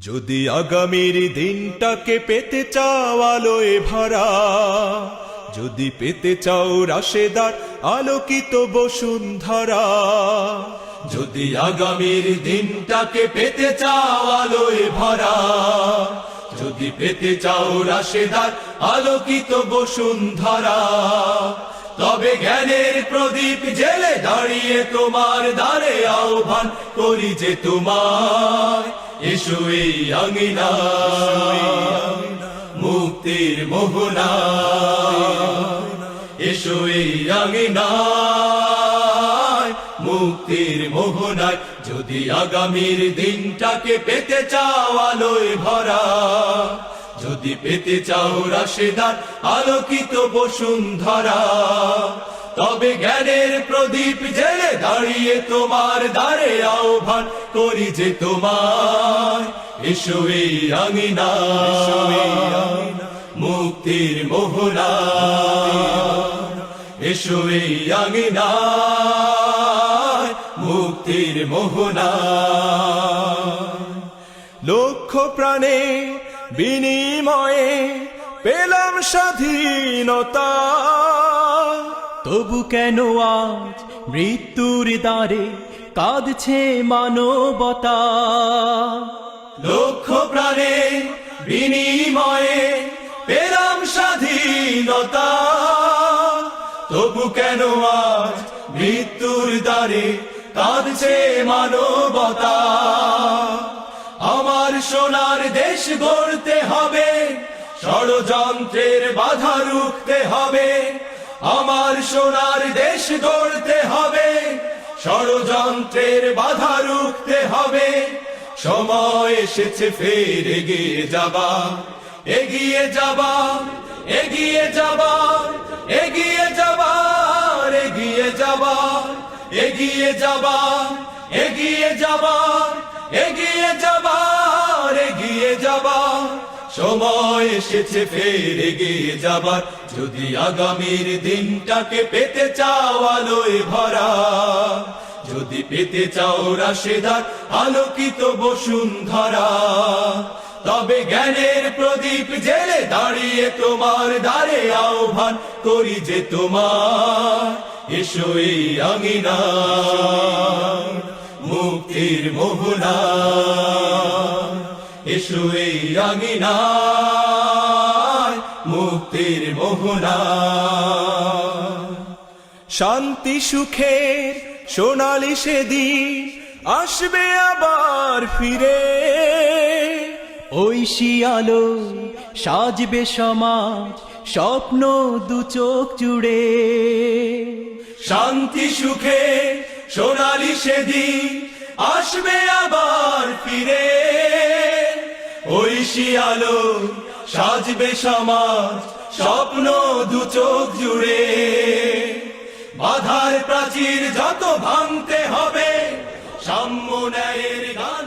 যদি আগামীর দিনটাকে পেতে চাও আলোয় ভরা, যদি পেতে চাও রাশেদার আলোকিত বসুন্ধরা, যদি আগামীর দিনটাকে পেতে চাও আলোয় ভরা, যদি পেতে চাও রাশেদার আলোকিত বসুন্ধরা, তবে জ্ঞানের প্রদীপ জেলে দাঁড়িয়ে তোমার দ্বারে আহ্বান করি যে তোমার, এসো এই আঙিনা মুক্তির মোহনা, এসো এই আঙিনা মুক্তির মোহনায়। যদি আগামীর দিনটাকে পেতে চাও আলোয় ভরা, যদি পেতে চাও রাশেদার আলোকিত বসুন্ধরা, তবে জ্ঞানের প্রদীপ জেলে দাঁড়িয়ে তোমার দ্বারে আহ্বান করি যে তোমার, এসো এই আঙিনা মুক্তির মোহনা, এসো এই আঙিনা মুক্তির মোহনা। লক্ষ প্রাণে বিনিময়ে পেলাম স্বাধীনতা, তবু কেন আজ মৃত্যুর দ্বারে কাঁদছে মানবতা? লক্ষ প্রাণে বিনিময়ে পেলাম স্বাধীনতা, তবু কেন আজ মৃত্যুর দ্বারে কাঁদছে মানবতা? আমার সোনার দেশ গড়তে হবে, ষড়যন্ত্রের বাধা রুখতে হবে। আমার সোনার দেশ গড়তে হবে, ষড়যন্ত্রের বাধা রুখতে হবে। সময় এসেছে ফের এগিয়ে যাবা, এগিয়ে যাবা, এগিয়ে যাবা, এগিয়ে যাবা, এগিয়ে যাবা, এগিয়ে যাবা, এগিয়ে যাবা, এগিয়ে যাবা, এগিয়ে যাবা। সময় এসেছে ফের এগিয়ে যাবার, যদি আগামীর দিনটাকে পেতে চাও আলোয় ভরা, যদি পেতে চাও রাশেদার আলোকিত বসুন্ধরা, তবে জ্ঞানের প্রদীপ জেলে দাঁড়িয়ে তোমার দ্বারে আহ্বান করি যে তোমার, এসো এই আঙিনা মুক্তির মোহনা, এসো এই আঙিনা মুক্তির মোহনা। শান্তি সুখের সোনালি সেদিন আসবে আবার ফিরে, ঐশী আলো সাজবে সমাজ স্বপ্ন দু চোখ জুড়ে। শান্তি সুখে সোনালি সেদিন আসবে আবার ফিরে, ঐশী আলো সাজবে সমাজ স্বপ্ন দু চোখ জুড়ে। বাধার প্রাচীর যত ভাঙতে হবে, সাম্য ন্যায়ের গান